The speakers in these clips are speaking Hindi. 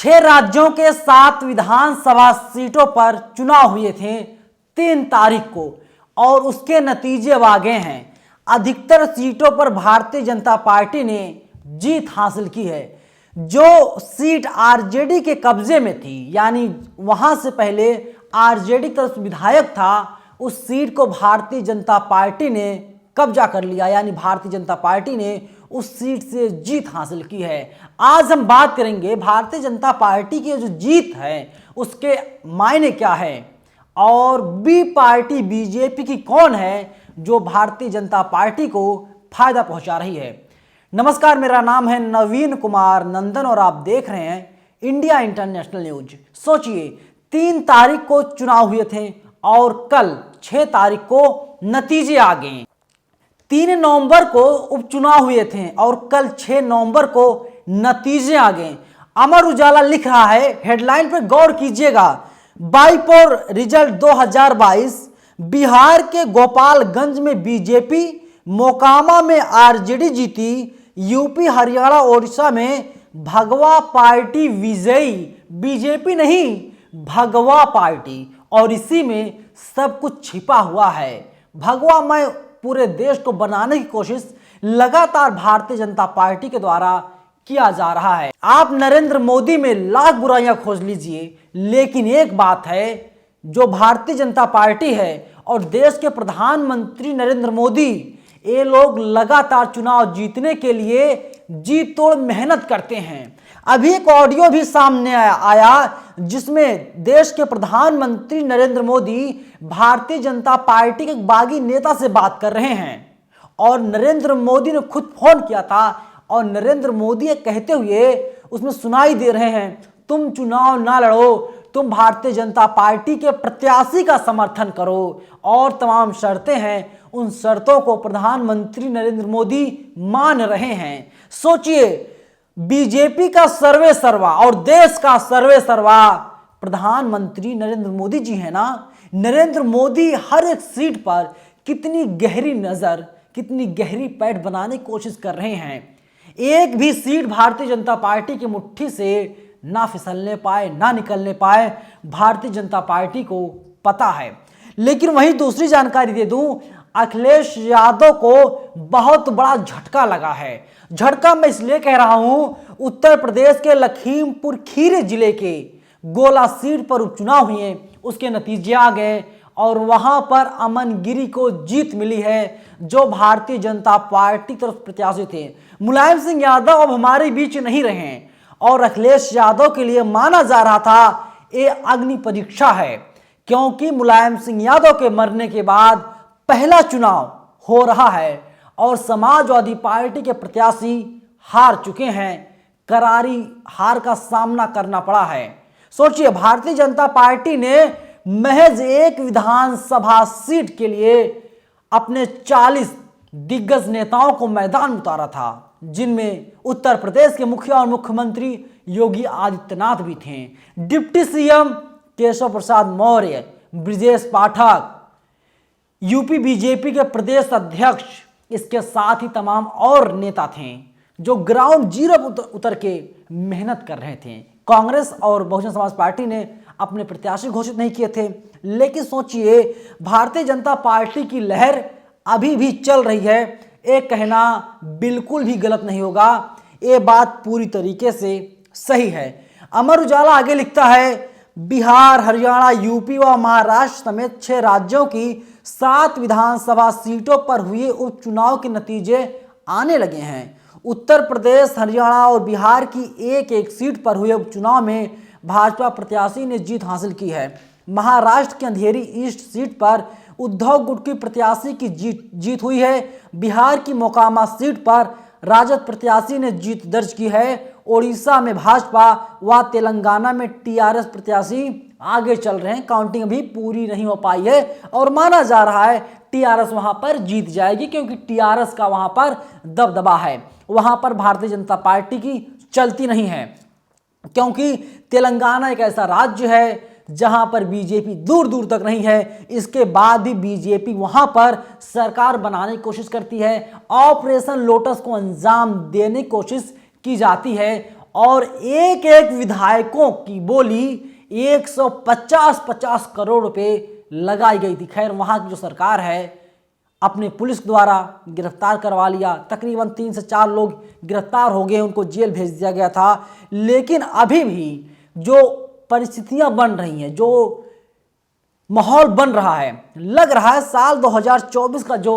6 राज्यों के 7 विधानसभा सीटों पर चुनाव हुए थे 3 तारीख को और उसके नतीजे अब आ गए हैं। अधिकतर सीटों पर भारतीय जनता पार्टी ने जीत हासिल की है। जो सीट आरजेडी के कब्जे में थी, यानी वहां से पहले आरजेडी का विधायक था, उस सीट को भारतीय जनता पार्टी ने कब्जा कर लिया, यानी भारतीय जनता पार्टी ने उस सीट से जीत हासिल की है। आज हम बात करेंगे भारतीय जनता पार्टी की जो जीत है उसके मायने क्या है और बी पार्टी बीजेपी की कौन है जो भारतीय जनता पार्टी को फायदा पहुंचा रही है। नमस्कार, मेरा नाम है नवीन कुमार नंदन और आप देख रहे हैं इंडिया इंटरनेशनल न्यूज। सोचिए, 3 तारीख को चुनाव हुए थे और कल 6 तारीख को नतीजे आ गए। 3 नवंबर को उपचुनाव हुए थे और कल 6 नवंबर को नतीजे आ गए। अमर उजाला लिख रहा है, हेडलाइन पर गौर कीजिएगा, बाईपोल रिजल्ट 2022, बिहार के गोपालगंज में बीजेपी, मोकामा में आरजेडी जीती, यूपी हरियाणा ओडिशा में भगवा पार्टी विजयी। बीजेपी नहीं, भगवा पार्टी, और इसी में सब कुछ छिपा हुआ है। भगवा में पूरे देश को बनाने की कोशिश लगातार भारतीय जनता पार्टी के द्वारा किया जा रहा है। आप नरेंद्र मोदी में लाख बुराइयां खोज लीजिए, लेकिन एक बात है, जो भारतीय जनता पार्टी है और देश के प्रधानमंत्री नरेंद्र मोदी, ये लोग लगातार चुनाव जीतने के लिए जी तोड़ मेहनत करते हैं। अभी एक ऑडियो भी सामने आया जिसमें देश के प्रधानमंत्री नरेंद्र मोदी भारतीय जनता पार्टी के बागी नेता से बात कर रहे हैं और नरेंद्र मोदी ने खुद फोन किया था और नरेंद्र मोदी ये कहते हुए उसमें सुनाई दे रहे हैं, तुम चुनाव ना लड़ो, तुम भारतीय जनता पार्टी के प्रत्याशी का समर्थन करो और तमाम शर्तें हैं, उन शर्तों को प्रधानमंत्री नरेंद्र मोदी मान रहे हैं। सोचिए, बीजेपी का सर्वे सर्वा और देश का सर्वे सर्वा प्रधानमंत्री नरेंद्र मोदी जी है ना। नरेंद्र मोदी हर एक सीट पर कितनी गहरी नजर, कितनी गहरी पैठ बनाने की कोशिश कर रहे हैं। एक भी सीट भारतीय जनता पार्टी की मुट्ठी से ना फिसलने पाए, ना निकलने पाए, भारतीय जनता पार्टी को पता है। लेकिन वहीं दूसरी जानकारी दे दूं, अखिलेश यादव को बहुत बड़ा झटका लगा है। झटका मैं इसलिए कह रहा हूं, उत्तर प्रदेश के लखीमपुर खीरी जिले के गोला सीट पर उपचुनाव हुए, उसके नतीजे आ गए और वहां पर अमन गिरी को जीत मिली है, जो भारतीय जनता पार्टी की तरफ प्रत्याशी थे। मुलायम सिंह यादव अब हमारे बीच नहीं रहे हैं और अखिलेश यादव के लिए माना जा रहा था ये अग्नि परीक्षा है, क्योंकि मुलायम सिंह यादव के मरने के बाद पहला चुनाव हो रहा है और समाजवादी पार्टी के प्रत्याशी हार चुके हैं, करारी हार का सामना करना पड़ा है। सोचिए, भारतीय जनता पार्टी ने महज एक विधानसभा सीट के लिए अपने 40 दिग्गज नेताओं को मैदान उतारा था, जिनमें उत्तर प्रदेश के मुखिया और मुख्यमंत्री योगी आदित्यनाथ भी थे, डिप्टी सीएम केशव प्रसाद मौर्य, ब्रिजेश पाठक, यूपी बीजेपी के प्रदेश अध्यक्ष, इसके साथ ही तमाम और नेता थे जो ग्राउंड जीरो पर उतर के मेहनत कर रहे थे। कांग्रेस और बहुजन समाज पार्टी ने अपने प्रत्याशी घोषित नहीं किए थे, लेकिन सोचिए, भारतीय जनता पार्टी की लहर अभी भी चल रही है। ये कहना बिल्कुल भी गलत नहीं होगा, ये बात पूरी तरीके से सही है। अमर उजाला आगे लिखता है, बिहार, हरियाणा, यूपी व महाराष्ट्र समेत 6 राज्यों की 7 विधानसभा सीटों पर हुए उपचुनाव के नतीजे आने लगे हैं। उत्तर प्रदेश, हरियाणा और बिहार की एक एक सीट पर हुए उपचुनाव में भाजपा प्रत्याशी ने जीत हासिल की है। महाराष्ट्र की अंधेरी ईस्ट सीट पर उद्धव गुट की प्रत्याशी की जीत हुई है। बिहार की मोकामा सीट पर राजद प्रत्याशी ने जीत दर्ज की है। ओडिशा में भाजपा व तेलंगाना में टीआरएस प्रत्याशी आगे चल रहे हैं। काउंटिंग अभी पूरी नहीं हो पाई है और माना जा रहा है टीआरएस वहां पर जीत जाएगी, क्योंकि टीआरएस का वहां पर दबदबा है। वहां पर भारतीय जनता पार्टी की चलती नहीं है, क्योंकि तेलंगाना एक ऐसा राज्य है जहां पर बीजेपी दूर दूर तक नहीं है। इसके बाद भी बीजेपी वहां पर सरकार बनाने की कोशिश करती है, ऑपरेशन लोटस को अंजाम देने की कोशिश की जाती है और एक एक विधायकों की बोली 150-50 करोड़ रुपए लगाई गई थी। खैर वहां की जो सरकार है अपने पुलिस द्वारा गिरफ्तार करवा लिया, तकरीबन 3 से 4 लोग गिरफ्तार हो गए, उनको जेल भेज दिया गया था। लेकिन अभी भी जो परिस्थितियां बन रही हैं, जो माहौल बन रहा है, लग रहा है साल 2024 का जो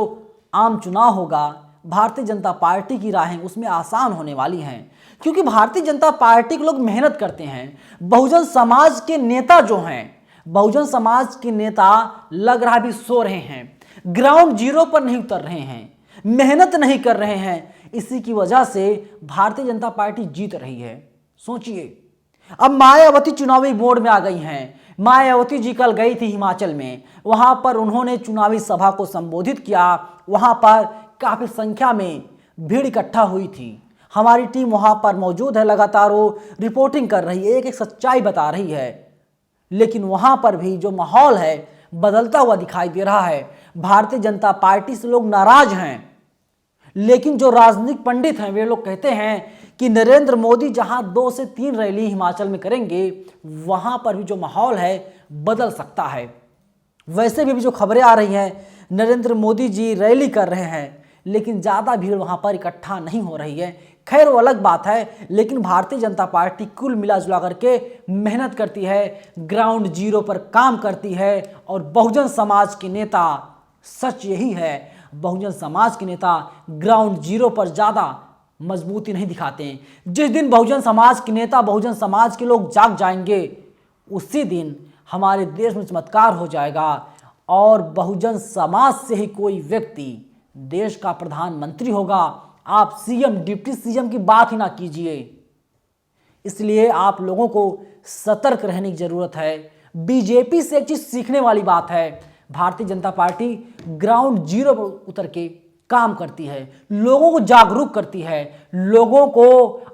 आम चुनाव होगा, भारतीय जनता पार्टी की राहें उसमें आसान होने वाली हैं। क्योंकि भारतीय जनता पार्टी के लोग मेहनत करते हैं। बहुजन समाज के नेता जो हैं, बहुजन समाज के नेता लग रहा भी सो रहे हैं, ग्राउंड जीरो पर नहीं उतर रहे हैं, मेहनत नहीं कर रहे हैं। इसी की वजह से भारतीय जनता पार्टी जीत रही है। सोचिए, अब मायावती चुनावी मोड में आ गई हैं। मायावती जी कल गई थी हिमाचल में, वहां पर उन्होंने चुनावी सभा को संबोधित किया। वहां पर काफी संख्या में भीड़ इकट्ठा हुई थी। हमारी टीम वहां पर मौजूद है, लगातार वो रिपोर्टिंग कर रही है, एक एक सच्चाई बता रही है। लेकिन वहां पर भी जो माहौल है बदलता हुआ दिखाई दे रहा है। भारतीय जनता पार्टी से लोग नाराज हैं। लेकिन जो राजनीतिक पंडित हैं वे लोग कहते हैं कि नरेंद्र मोदी जहां 2 से 3 रैली हिमाचल में करेंगे, वहां पर भी जो माहौल है बदल सकता है। वैसे भी जो खबरें आ रही हैं, नरेंद्र मोदी जी रैली कर रहे हैं, लेकिन ज़्यादा भीड़ वहां पर इकट्ठा नहीं हो रही है। खैर वो अलग बात है। लेकिन भारतीय जनता पार्टी कुल मिला जुला करके मेहनत करती है, ग्राउंड जीरो पर काम करती है। और बहुजन समाज के नेता, सच यही है, बहुजन समाज के नेता ग्राउंड जीरो पर ज़्यादा मजबूती नहीं दिखाते हैं। जिस दिन बहुजन समाज के नेता, बहुजन समाज के लोग जाग जाएंगे, उसी दिन हमारे देश में चमत्कार हो जाएगा और बहुजन समाज से ही कोई व्यक्ति देश का प्रधानमंत्री होगा। आप सीएम, डिप्टी सीएम की बात ही ना कीजिए। इसलिए आप लोगों को सतर्क रहने की जरूरत है। बीजेपी से एक चीज सीखने वाली बात है, Bharatiya Janata party ground zero पर उतर के काम करती है, लोगों को जागरूक करती है, लोगों को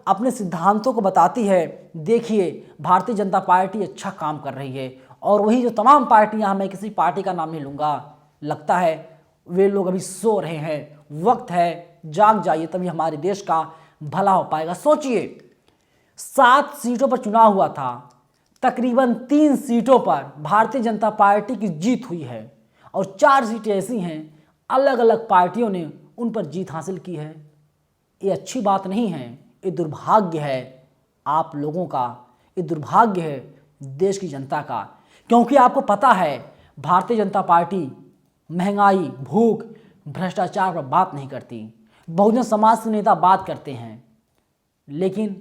अपने सिद्धांतों को बताती है। देखिए, भारतीय जनता पार्टी अच्छा काम कर रही है। और वही जो तमाम पार्टियां, मैं किसी पार्टी का नाम नहीं लूंगा, लगता है वे लोग अभी सो रहे हैं। वक्त है, जाग जाइए, तभी हमारे देश का भला हो पाएगा। सोचिए, 7 सीटों पर चुनाव हुआ था, तकरीबन 3 सीटों पर भारतीय जनता पार्टी की जीत हुई है और 4 सीटें ऐसी हैं अलग अलग पार्टियों ने उन पर जीत हासिल की है। ये अच्छी बात नहीं है, ये दुर्भाग्य है आप लोगों का, ये दुर्भाग्य है देश की जनता का। क्योंकि आपको पता है भारतीय जनता पार्टी महंगाई, भूख, भ्रष्टाचार पर बात नहीं करती। बहुजन समाज के नेता बात करते हैं, लेकिन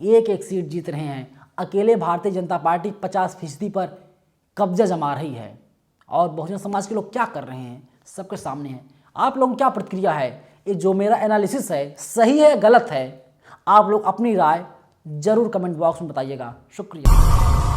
एक एक सीट जीत रहे हैं। अकेले भारतीय जनता पार्टी 50% पर कब्जा जमा रही है। और बहुजन समाज के लोग क्या कर रहे हैं सबके सामने है। आप लोगों की क्या प्रतिक्रिया है? ये जो मेरा एनालिसिस है सही है गलत है, आप लोग अपनी राय जरूर कमेंट बॉक्स में बताइएगा। शुक्रिया।